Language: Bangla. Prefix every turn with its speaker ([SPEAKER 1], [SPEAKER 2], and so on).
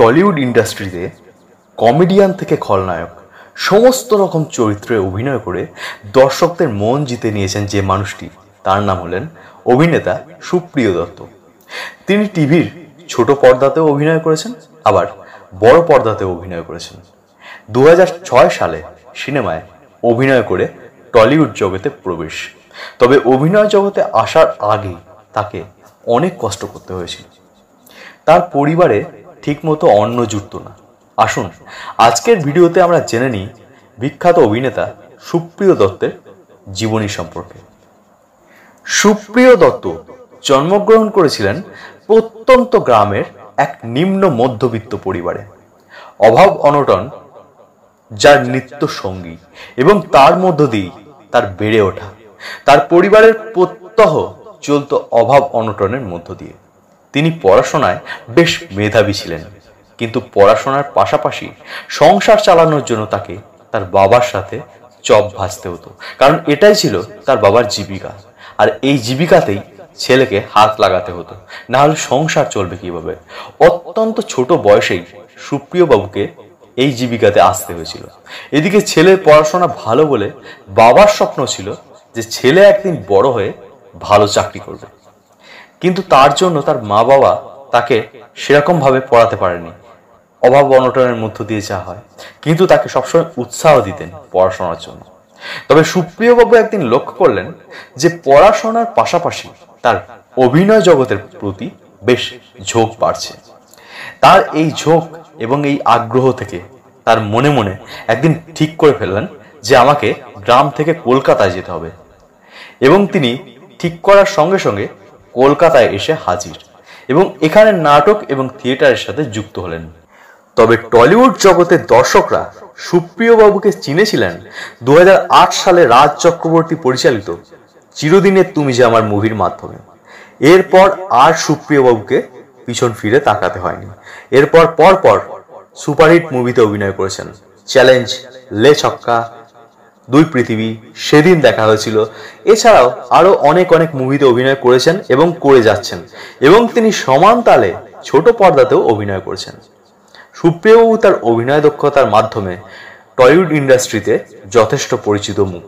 [SPEAKER 1] টলিউড ইন্ডাস্ট্রিতে কমেডিয়ান থেকে খলনায়ক সমস্ত রকম চরিত্রে অভিনয় করে দর্শকদের মন জিতে নিয়েছেন যে মানুষটি, তার নাম হলেন অভিনেতা সুপ্রিয় দত্ত। তিনি টিভির ছোট পর্দাতেও অভিনয় করেছেন, আবার বড় পর্দাতেও অভিনয় করেছেন। 2006 সালে সিনেমায় অভিনয় করে টলিউড জগতে প্রবেশ। তবে অভিনয় জগতে আসার আগে তাকে অনেক কষ্ট করতে হয়েছিল। তার পরিবারে ঠিকমতো অন্ন জুটত না। আসুন আজকের ভিডিওতে আমরা জেনে নিই বিখ্যাত অভিনেতা সুপ্রিয় দত্তের জীবনী সম্পর্কে। সুপ্রিয় দত্ত জন্মগ্রহণ করেছিলেন প্রত্যন্ত গ্রামের এক নিম্ন মধ্যবিত্ত পরিবারে। অভাব অনটন যার নিত্য সঙ্গী এবং তার মধ্য দিয়ে তার বেড়ে ওঠা। তার পরিবারের প্রত্যহ চলত অভাব অনটনের মধ্য দিয়ে। তিনি পড়াশোনায় বেশ মেধাবী ছিলেন, কিন্তু পড়াশোনার পাশাপাশি সংসার চালানোর জন্য তাকে তার বাবার সাথে চপ ভাজতে হতো, কারণ এটাই ছিল তার বাবার জীবিকা। আর এই জীবিকাতেই ছেলেকে হাত লাগাতে হতো, না হলে সংসার চলবে কিভাবে। অত্যন্ত ছোট বয়সেই সুপ্রিয় বাবুকে এই জীবিকাতে আসতে হয়েছিল। এদিকে ছেলের পড়াশোনা ভালো বলে বাবার স্বপ্ন ছিল যে ছেলে একদিন বড় হয়ে ভালো চাকরি করবে, কিন্তু তার জন্য তার মা বাবা তাকে সেরকম ভাবে পড়াতে পারেনি। অভাব অনটনের মধ্য দিয়ে যা হয়, কিন্তু তাকে সবসময় উৎসাহ দিতেন পড়াশোনার জন্য। তবে সুপ্রিয় বাবু একদিন লক্ষ্য করলেন যে পড়াশোনার পাশাপাশি তার অভিনয় জগতের প্রতি বেশ ঝোঁক বাড়ছে। তার এই ঝোঁক এবং এই আগ্রহ থেকে তার মনে মনে একদিন ঠিক করে ফেললেন যে আমাকে গ্রাম থেকে কলকাতায় যেতে হবে, এবং তিনি ঠিক করার সঙ্গে সঙ্গে কলকাতায় এসে হাজির এবং এখানে নাটক এবং থিয়েটারের সাথে যুক্ত হলেন। তবে টলিউড জগতের দর্শকরা সুপ্রিয় বাবুকে চিনেছিলেন 2008 সালে রাজ চক্রবর্তী পরিচালিত চিরদিনের তুমি যে আমার মুভির মাধ্যমে। এরপর আর সুপ্রিয় বাবুকে পিছন ফিরে তাকাতে হয়নি। এরপর পরপর সুপারহিট মুভিতে অভিনয় করেছেন। চ্যালেঞ্জ, লে ছক্কা, দুই পৃথিবী, সেদিন দেখা হয়েছিল, এছাড়াও আরো অনেক অনেক মুভিতে অভিনয় করেছেন এবং করে যাচ্ছেন, এবং তিনি সমান তালে ছোট পর্দাতেও অভিনয় করেছেন। সুপ্রিয়বাবু তার অভিনয় দক্ষতার মাধ্যমে টলিউড ইন্ডাস্ট্রিতে যথেষ্ট পরিচিত মুখ।